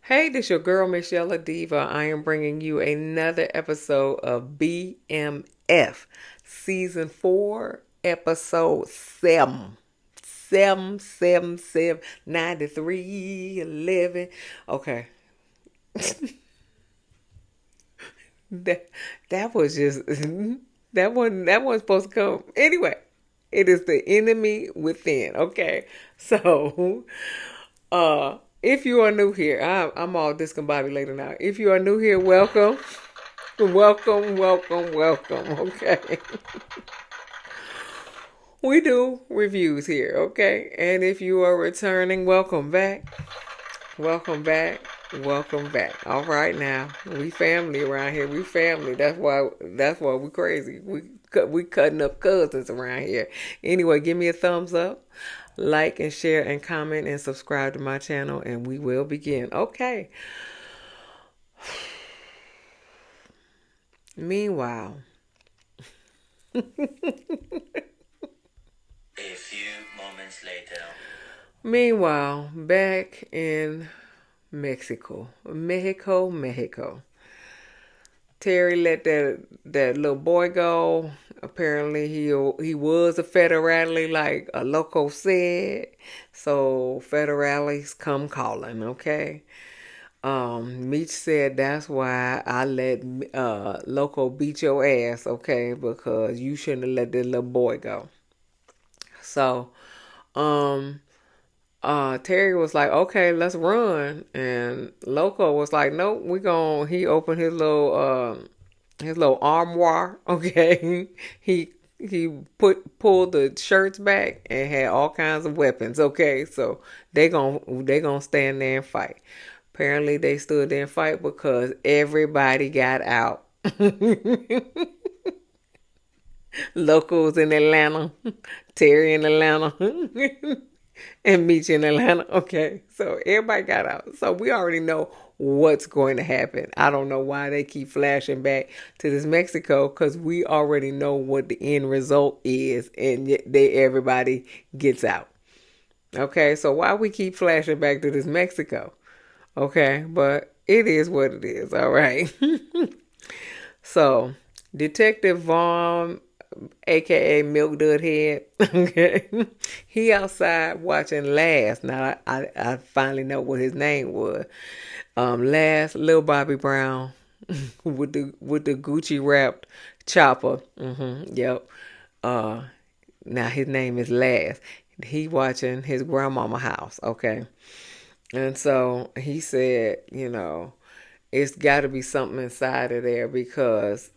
Hey, this your girl, msyelladiva. I am bringing you another episode of BMF, Season 4, Episode 7. 93, 11. Okay. that, that was just, that wasn't supposed to come. Anyway, it is the enemy within, okay? So, if you are new here, I'm all discombobulated now. If you are new here, welcome. Welcome, welcome, welcome, okay? We do reviews here, okay? And if you are returning, welcome back. Welcome back. Welcome back. All right now. We family around here. We family. That's why we crazy. We cutting up cousins around here. Anyway, give me a thumbs up. Like and share and comment and subscribe to my channel and we will begin. Okay. Meanwhile, A few moments later. back in Mexico. Terry let that little boy go. Apparently, he was a federale, like a loco said. So federales come calling. Okay. Meech said that's why I let Loco beat your ass, okay? Because you shouldn't have let that little boy go. So, um, Terry was like, okay, let's run. And Loco was like, nope, he opened his little armoire, okay? he pulled the shirts back and had all kinds of weapons, okay? So they gonna stand there and fight. Apparently they stood there and fight because everybody got out. Locals in Atlanta, Terry in Atlanta, and Meech in Atlanta. Okay, so everybody got out. So we already know what's going to happen. I don't know why they keep flashing back to this Mexico because we already know what the end result is, and yet everybody gets out. Okay, so why we keep flashing back to this Mexico? Okay, but it is what it is. All right. So, Detective Vaughn, aka Milk Dud Head, okay, he outside watching Last. Now I finally know what his name was. Last, Lil Bobby Brown, with the Gucci wrapped chopper. Yep. Uh, Now his name is Last. He watching his grandmama house. Okay. And so he said, it's got to be something inside of there because,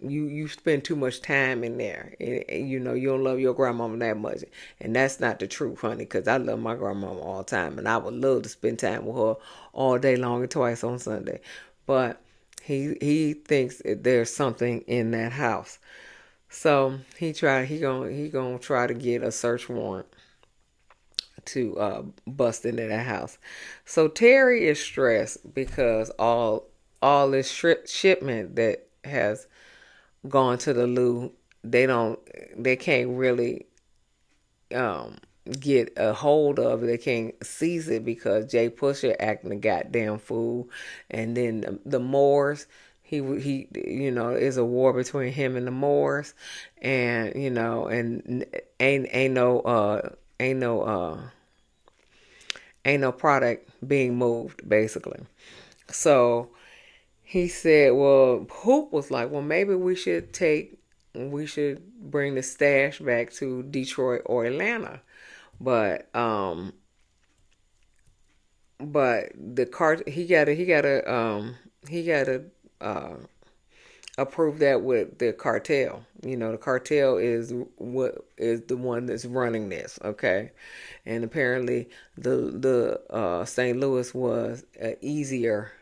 you spend too much time in there. And, you don't love your grandmama that much. And that's not the truth, honey, because I love my grandmama all the time. And I would love to spend time with her all day long and twice on Sunday. But he thinks there's something in that house. So he gonna try to get a search warrant to bust into that house. So Terry is stressed because all this shipment that has gone to the loo, they can't really um, get a hold of it. They can't seize it because Jay Pusher acting a goddamn fool, and then the Moors. He is a war between him and the Moors, and and ain't no ain't no product being moved, basically. So he said, well, Hoop was like, well, maybe we should bring the stash back to Detroit or Atlanta. But the cart he gotta approve that with the cartel. The cartel is the one that's running this, okay? And apparently the St. Louis was easier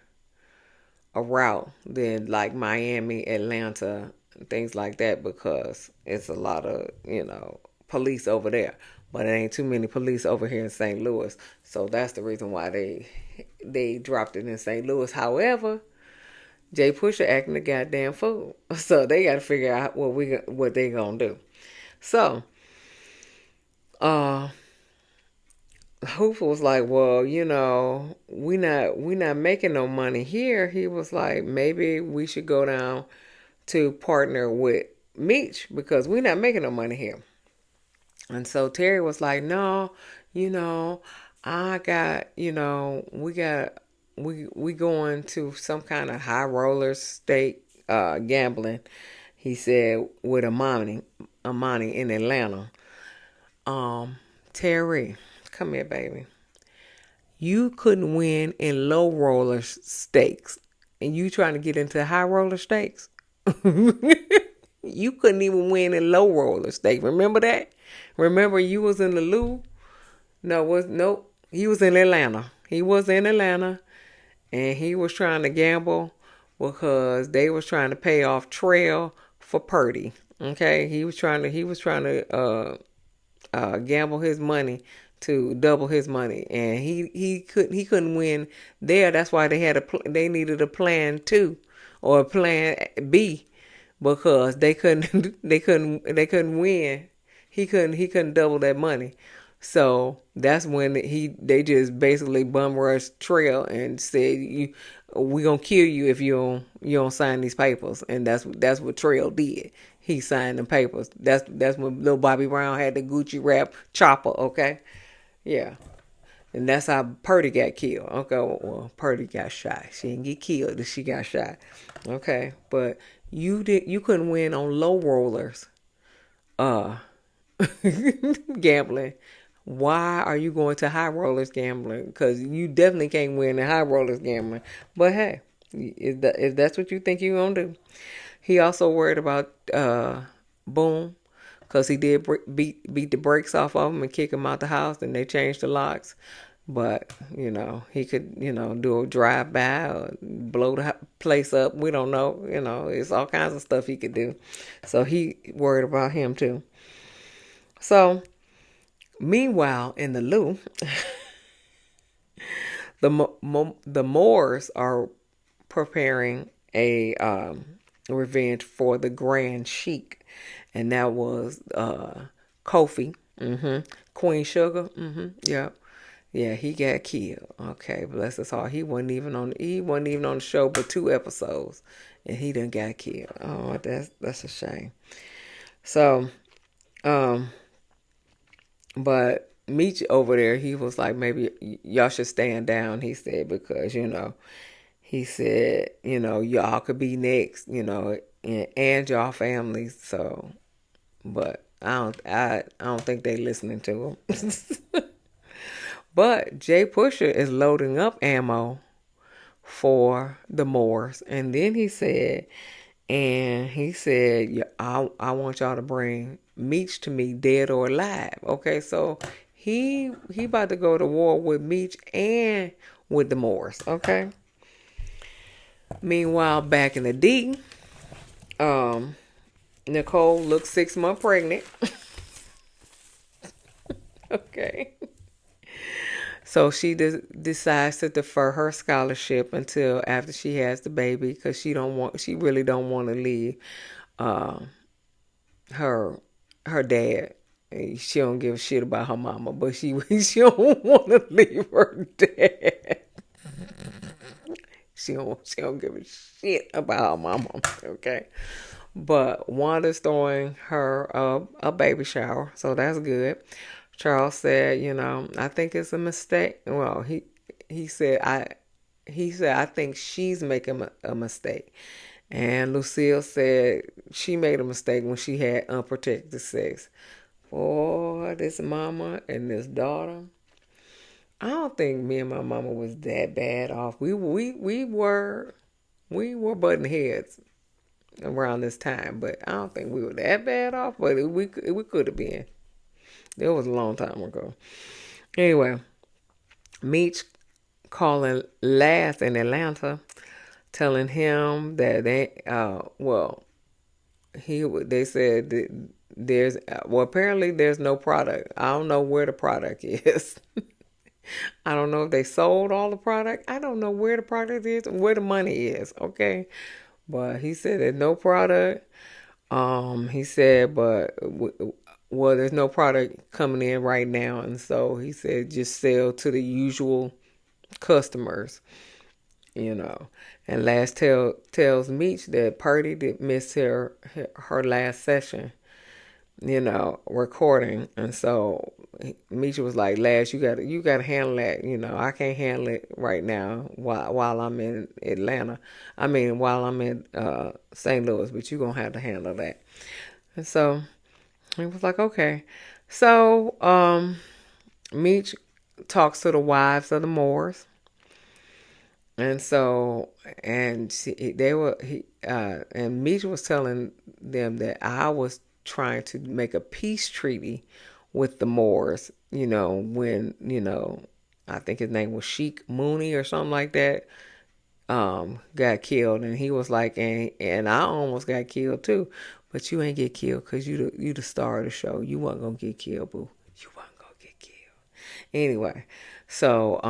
a route than like Miami, Atlanta, things like that because it's a lot of, police over there. But it ain't too many police over here in St. Louis. So that's the reason why they dropped it in St. Louis. However, Jay Pusher acting a goddamn fool. So they got to figure out what they gonna do. So, uh, Hoover was like, well, we not making no money here. He was like, maybe we should go down to partner with Meech because we not making no money here. And so Terry was like, no, you know, I got, we going to some kind of high roller stake gambling. He said with Amani in Atlanta. Um, Terry, come here, baby. You couldn't win in low roller stakes, and you trying to get into high roller stakes. You couldn't even win in low roller stakes. Remember that? Remember you was in the Lou? No, was nope. He was in Atlanta. He was in Atlanta, and he was trying to gamble because they was trying to pay off Trail for Purdy. Okay, he was trying to gamble his money to double his money, and he couldn't win there. That's why they needed a plan two or a plan B because they couldn't they couldn't win. He couldn't double that money. So that's when they just basically bum rushed Trail and said, we gonna kill you if you don't sign these papers. And that's what Trail did. He signed the papers. That's when little Bobby Brown had the Gucci rap chopper. Okay, yeah, and that's how Purdy got killed. Okay, well, Purdy got shot. She didn't get killed. She got shot. Okay, but you couldn't win on low rollers. Uh, Gambling. Why are you going to high rollers gambling? Because you definitely can't win in high rollers gambling. But hey, if that's what you think you're gonna do. He also worried about Boom because he did beat the brakes off of him and kick him out the house, and they changed the locks. But he could do a drive by or blow the place up. We don't know. It's all kinds of stuff he could do. So he worried about him too. So meanwhile, in the Lou, the Moors are preparing a revenge for the Grand Sheik, and that was Kofi, Queen Sugar, yeah, yeah, he got killed. Okay, bless his heart. He wasn't even on the show but 2 episodes, and he done got killed. Oh, that's a shame. So, um, but Meech over there, he was like, maybe y'all should stand down. He said because he said, y'all could be next, and y'all families. So, but I don't think they listening to him. But Jay Pusher is loading up ammo for the Moors, and then he said, I want y'all to bring Meech to me, dead or alive. Okay, so he about to go to war with Meech and with the Moors. Okay. Meanwhile, back in the D, um, Nicole looks 6 months pregnant. Okay. So she decides to defer her scholarship until after she has the baby because she really don't want to leave uh, her her dad. She don't give a shit about her mama, but she don't want to leave her dad. She don't give a shit about her mama. Okay. But Wanda's throwing her a baby shower, so that's good. Charles said, I think it's a mistake. Well, he said I think she's making a mistake. And Lucille said she made a mistake when she had unprotected sex. Boy, this mama and this daughter. I don't think me and my mama was that bad off. We were butting heads around this time, but I don't think we were that bad off. But we could have been. It was a long time ago. Anyway, Meech calling Last in Atlanta, telling him that they said that apparently there's no product. I don't know where the product is. I don't know if they sold all the product. I don't know where the product is and where the money is. Okay, but he said there's no product. He said, but well, there's no product coming in right now, and so he said just sell to the usual customers, you know. And tells Meech that Purdy did miss her last session, recording, and so Meech was like, "Lash, you gotta handle that. I can't handle it right now while I'm in Atlanta. I mean, while I'm in St. Louis, but you gonna have to handle that." And so he was like, "Okay." So Meech talks to the wives of the Moors, and so and Meech was telling them that I was trying to make a peace treaty with the Moors, when, I think his name was Sheikh Mooney or something like that, got killed. And he was like, and I almost got killed too, but you ain't get killed because you the star of the show. You wasn't gonna get killed, boo. You wasn't gonna get killed. Anyway, so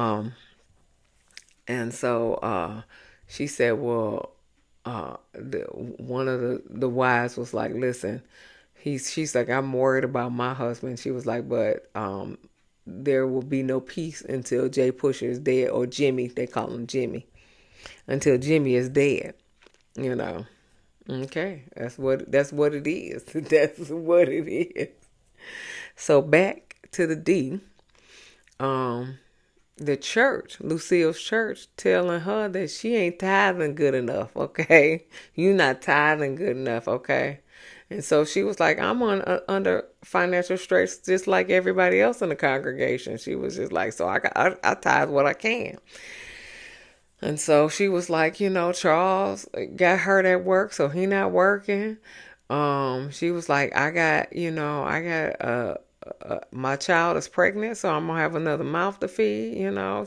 and so she said, well, one of the wives was like, listen, she's like, I'm worried about my husband. She was like, but there will be no peace until Jay Pusher is dead, or Jimmy, they call him Jimmy, until Jimmy is dead, you know. Okay, that's what it is. That's what it is. So back to the D. The church, Lucille's church, telling her that she ain't tithing good enough, okay? You not tithing good enough, okay? And so she was like, I'm under financial straits just like everybody else in the congregation. She was just like, so I tithe what I can. And so she was like, Charles got hurt at work, so he not working. She was like, I got my child is pregnant, so I'm gonna have another mouth to feed.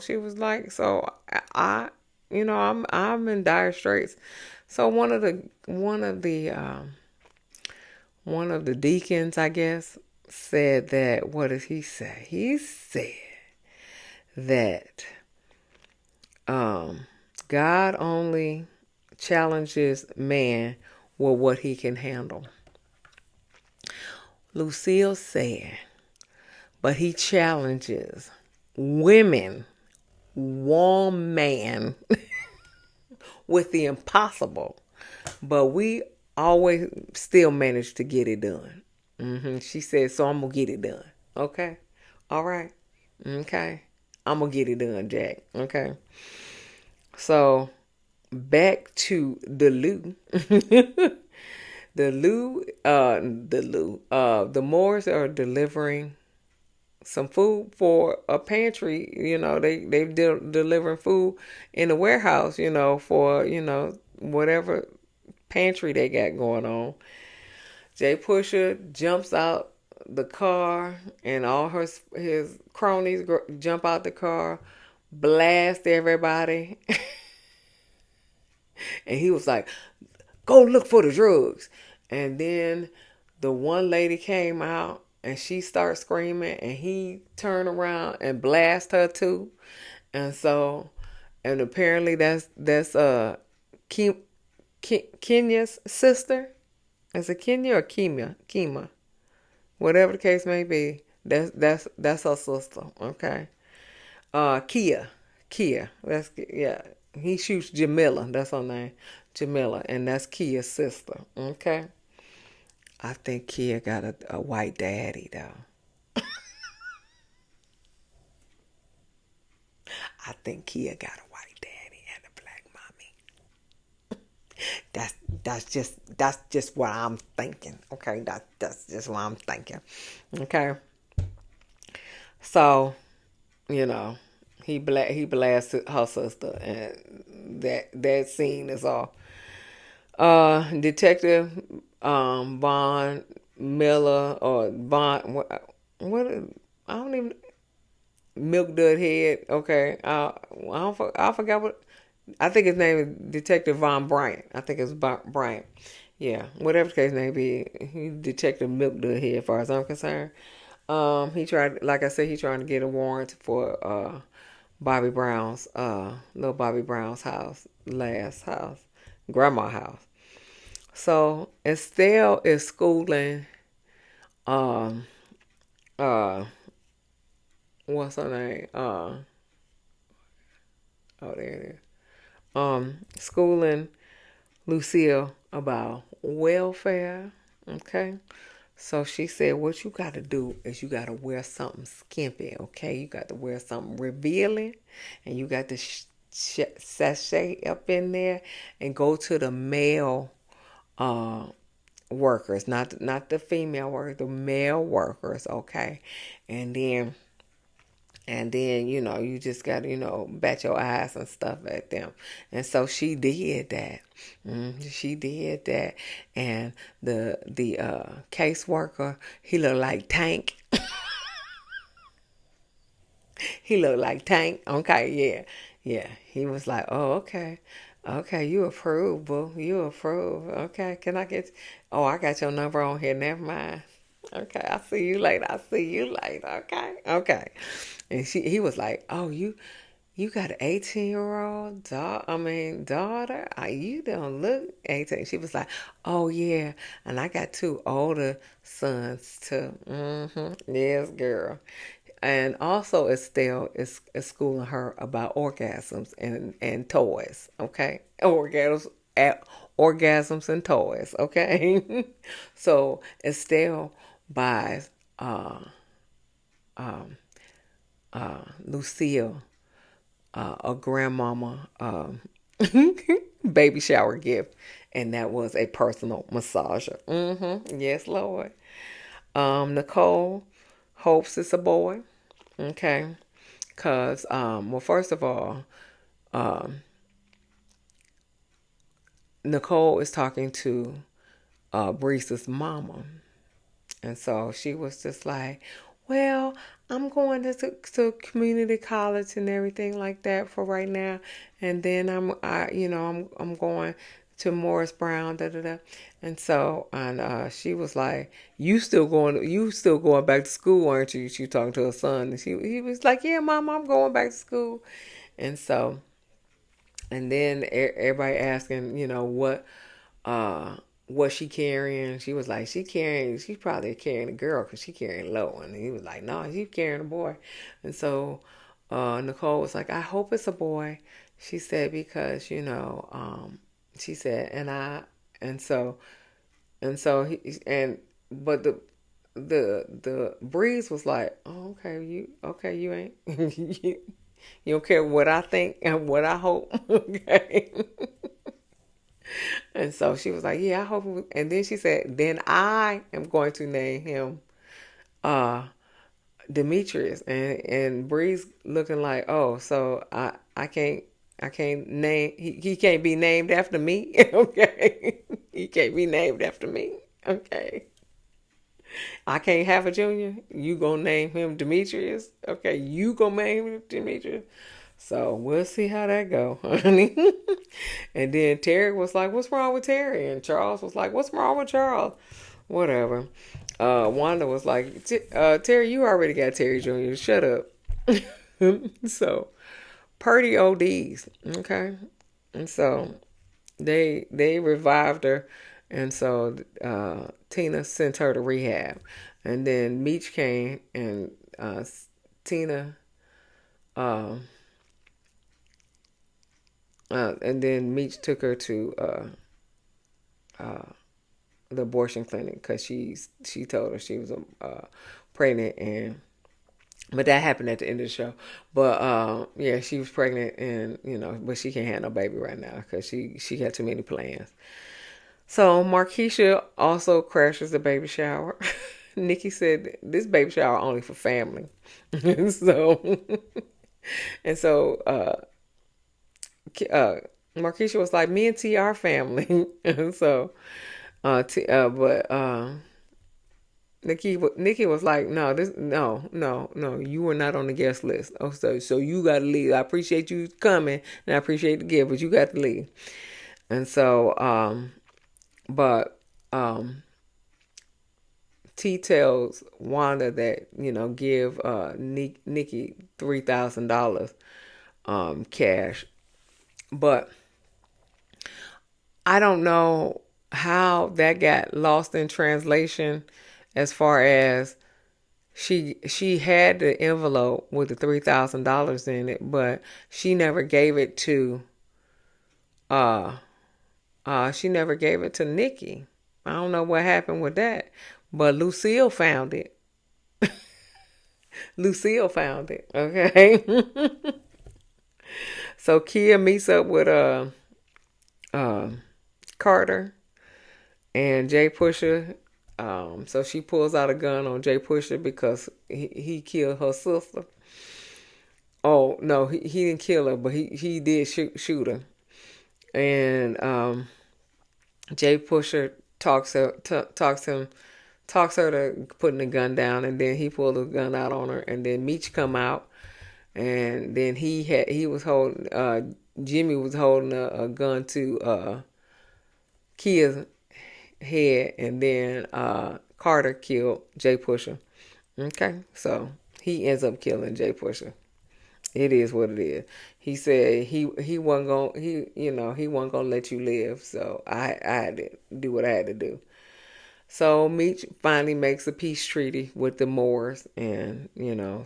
She was like, so I'm in dire straits. So one of the deacons, I guess, said that, what did he say? He said that God only challenges man with what he can handle. Lucille said, but he challenges woman with the impossible. But we always still manage to get it done. She said, so I'm going to get it done. Okay? All right. Okay. I'm going to get it done, Jack. Okay. So back to the Lou. The Moors are delivering some food for a pantry. They delivering food in the warehouse, for, whatever pantry they got going on. Jay Pusher jumps out the car, and all his cronies jump out the car, blast everybody. And he was like, go look for the drugs. And then the one lady came out, and she started screaming, and he turned around and blast her too. And so, and apparently that's Kenya's sister. Is it Kenya or Kima? Whatever the case may be, that's her sister. Okay. Kia. Yeah. He shoots Jamila. That's her name, Jamila, and that's Kia's sister. Okay. I think Kia got a white daddy though. I think Kia got a white daddy and a black mommy. That's just what I'm thinking. Okay, that's just what I'm thinking. Okay. So, he blasted her sister, and that scene is all. Detective Bond Miller, or Bond, what I don't even, Milk Dud Head. Okay, I forgot what. I think his name is Detective Von Bryant. I think it's Bryant. Yeah, whatever the case may be, he Detective Milk Dud Head, as far as I'm concerned. He tried, like I said, he trying to get a warrant for little Bobby Brown's house, last house, grandma house. So Estelle is schooling Um, uh, what's her name? Oh, there it is. Schooling Lucille about welfare. Okay. So she said, what you got to do is you got to wear something skimpy, okay? You got to wear something revealing, and you got to sashay up in there and go to the male uh, workers, not the female workers, the male workers, okay? And then you just got to bat your eyes and stuff at them. And so she did that. She did that. And the caseworker, he looked like Tank. He looked like Tank. Okay, yeah. Yeah. He was like, oh, okay. Okay, you approve, boo. You approve. Okay, can I get... Oh, I got your number on here. Never mind. Okay, I'll see you later. I'll see you later. Okay. Okay. And he was like, oh, you got an 18-year-old daughter? You don't look 18. She was like, oh, yeah. And I got two older sons, too. Yes, girl. And also Estelle is schooling her about orgasms and toys, okay? Orgasms and toys, okay? So Estelle buys Lucille a grandmama baby shower gift, and that was a personal massager. Yes, Lord. Nicole hopes it's a boy. Okay. Because, well, first of all, Nicole is talking to Breeze's mama. And so she was just like, well, I'm going to community college and everything like that for right now. And then I'm going to Morris Brown, da da da. And so, and she was like, you still going back to school, aren't you? She talking to her son. And he was like, yeah, mom, I'm going back to school. And so, and then everybody asking, what she carrying. She was like, she's probably carrying a girl because she carrying low. And he was like, no, she's carrying a boy. And so Nicole was like, I hope it's a boy. She said, because, she said, and so, but the Breeze was like, oh, you ain't, you don't care what I think and what I hope. Okay. And so she was like, yeah, I hope. And then she said, then I am going to name him uh, Demetrius. And Bree's looking like, oh, so I can't name, he can't be named after me. Okay. He can't be named after me. Okay. I can't have a junior. You gonna name him Demetrius? Okay, you gonna name him Demetrius? So we'll see how that go, honey. And then Terry was like, "What's wrong with Terry?" And Charles was like, "What's wrong with Charles?" Whatever. Wanda was like, "Terry, you already got Terry Jr. Shut up." So Purdy ODs, okay, and so they revived her, and so Tina sent her to rehab, and then Meech came and Tina, um, and then Meech took her to the abortion clinic because she told her she was pregnant, and but that happened at the end of the show. But yeah, she was pregnant, and but she can't have no baby right now because she got too many plans. So Markeisha also crashes the baby shower. Nikki said this baby shower only for family. So and so Markeisha was like, me and T are family. And so but Nikki was like, no, you were not on the guest list. Oh, so you got to leave. I appreciate you coming and I appreciate the gift, but you got to leave. And so but T tells Wanda that give Nikki $3,000 cash, but I don't know how that got lost in translation as far as she had the envelope with the $3,000 in it, but she never gave it to uh she never gave it to Nikki. I don't know what happened with that, but Lucille found it. Lucille found it. Okay. So Kia meets up with uh Carter and Jay Pusher. So she pulls out a gun on Jay Pusher because he killed her sister. Oh no, he didn't kill her, but he did shoot her. And Jay Pusher talks her to putting the gun down, and then he pulled the gun out on her, and then Meech come out, and then he was holding Jimmy was holding a gun to Kia's head, and then Carter killed Jay Pusher. Okay, so he ends up killing Jay Pusher. It is what it is. He said he wasn't gonna he wasn't gonna let you live. So I had to do what I had to do. So Meech finally makes a peace treaty with the Moors, and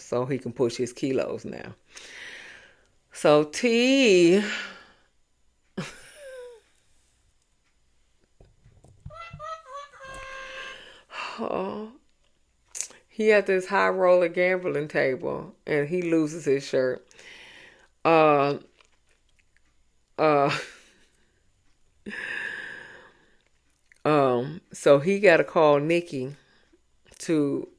so he can push his kilos now. So T oh, he at this high roller gambling table, and he loses his shirt. Uh, uh, so he got to call Nikki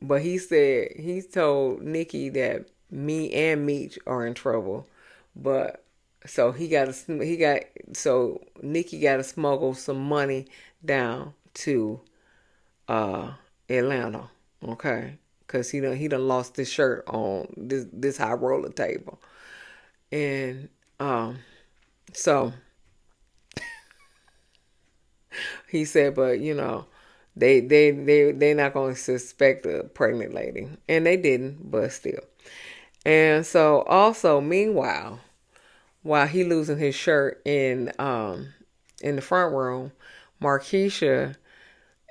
but he told Nikki that me and Meech are in trouble, but so Nikki got to smuggle some money down to uh Atlanta, okay, because he done lost his shirt on this high roller table, and so he said, but they not gonna suspect a pregnant lady, and they didn't, but still. And so also meanwhile, while he losing his shirt in the front room, Markeisha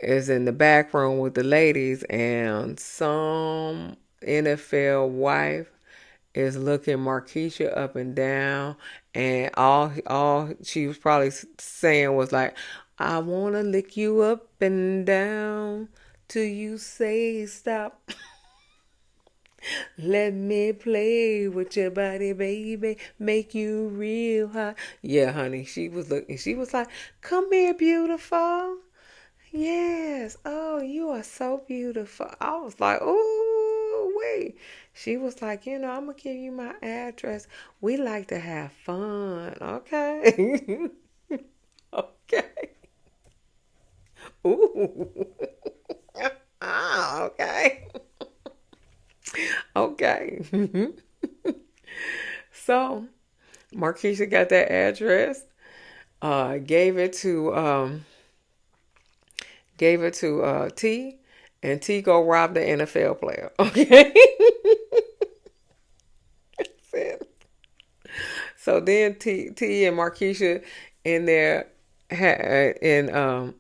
is in the back room with the ladies, and some NFL wife is looking Markeisha up and down, and all she was probably saying was like, "I wanna lick you up and down till you say stop. Let me play with your body, baby, make you real hot." Yeah, honey, she was looking. She was like, "Come here, beautiful." Yes. Oh, you are so beautiful. I was like, "Oh, wait." She was like, "I'm going to give you my address. We like to have fun." Okay. Okay. Ooh. Okay. Okay. So, Markeisha got that address, gave it to T, and T go rob the NFL player. Okay. So then T and Markeisha in there in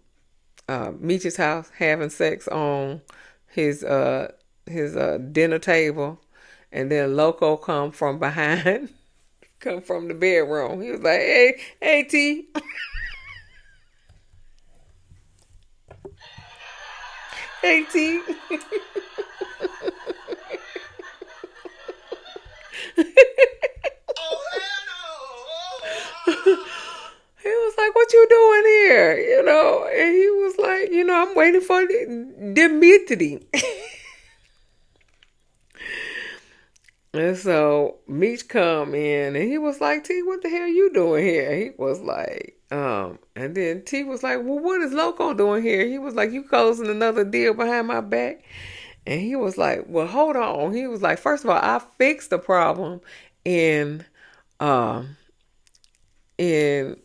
Meech's house having sex on his dinner table, and then Loco come from behind, come from the bedroom. He was like, "Hey, T." "Hey, T." He was like, "What you doing here?" And he was like, "I'm waiting for the meeting." And so Meech come in, and he was like, "T, what the hell you doing here?" He was like, and then T was like, "Well, what is Loco doing here?" He was like, "You closing another deal behind my back?" And he was like, "Well, hold on." He was like, "First of all, I fixed the problem in um in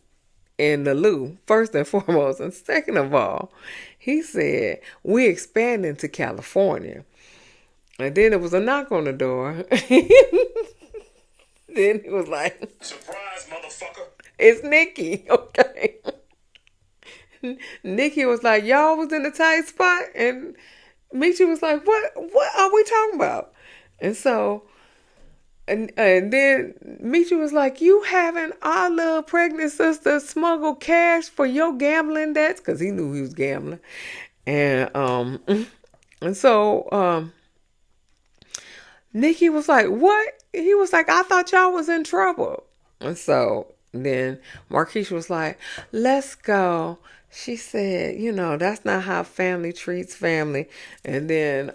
the loo, first and foremost. And second of all, he said, we expanding to California." And then there was a knock on the door. Then he was like, Surprise, motherfucker. "It's Nikki." Okay. Nikki was like, "Y'all was in a tight spot." And Meech was like, what are we talking about? And so, and then Meech was like, you having our little pregnant sister smuggle cash for your gambling debts? Because he knew he was gambling. And, and so, Nikki was like, what? He was like, I thought y'all was in trouble. And so then Marquisha was like, let's go. She said, that's not how family treats family. And then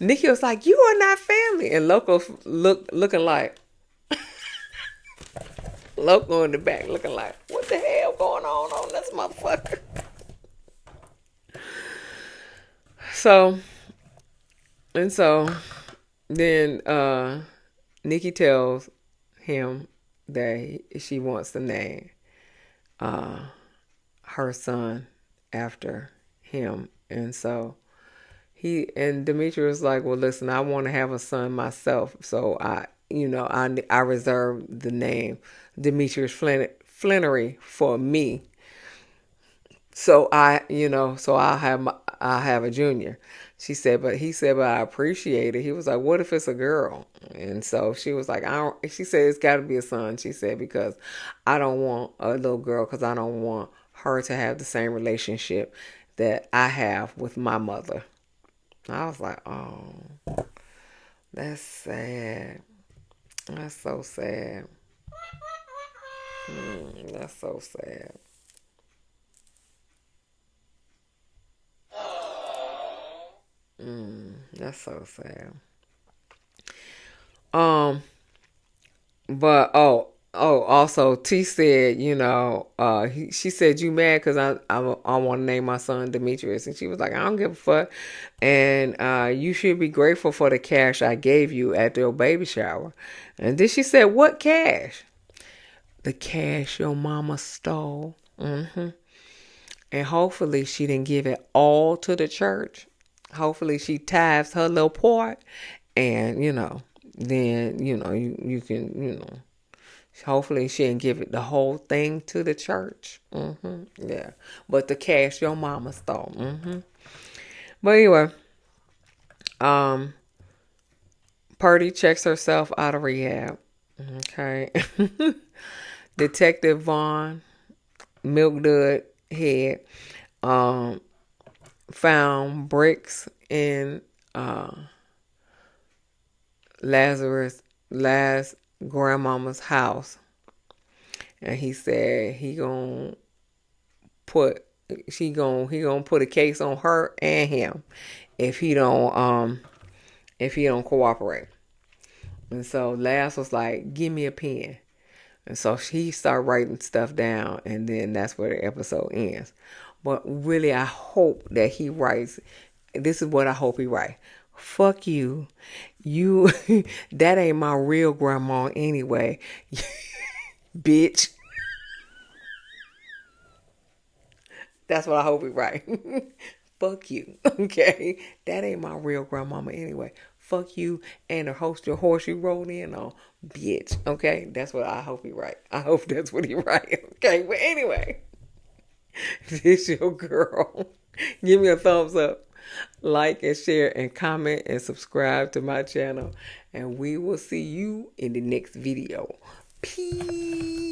Nikki was like, you are not family. And looking like, Loco in the back looking like, what the hell going on this motherfucker? So, and so then Nikki tells him that she wants to name her son after him. And so Demetri was like, well, listen, I want to have a son myself. So I reserve the name Demetrius Flannery for me. So I'll have a junior. She said, but I appreciate it. He was like, what if it's a girl? And so she was like, she said, it's got to be a son. She said, because I don't want a little girl, because I don't want her to have the same relationship that I have with my mother. I was like, oh, that's sad. That's so sad. That's so sad. That's so sad. Um, but also T said, she said, you mad because I want to name my son Demetrius, and she was like, I don't give a fuck, and you should be grateful for the cash I gave you at your baby shower. And then she said, what cash? The cash your mama stole. And hopefully she didn't give it all to the church. Hopefully she tithes her little part, and then you can. Hopefully she didn't give it the whole thing to the church. Yeah, but the cash your mama stole. But anyway, Purdy checks herself out of rehab. Okay, Detective Vaughn, Milk Dud Head, found bricks in Lazarus' last grandmama's house, and he said he gonna put a case on her and him if he don't cooperate. And so Laz was like, give me a pen. And so he started writing stuff down, and then that's where the episode ends. But really, I hope that he writes, this is what I hope he writes. Fuck you. You, that ain't my real grandma anyway. Bitch. That's what I hope he writes. Fuck you. Okay? That ain't my real grandmama anyway. Fuck you and the horse you rode in on, bitch. Okay? That's what I hope he write. I hope that's what he write. Okay? But anyway, this your girl. Give me a thumbs up. Like and share and comment and subscribe to my channel. And we will see you in the next video. Peace.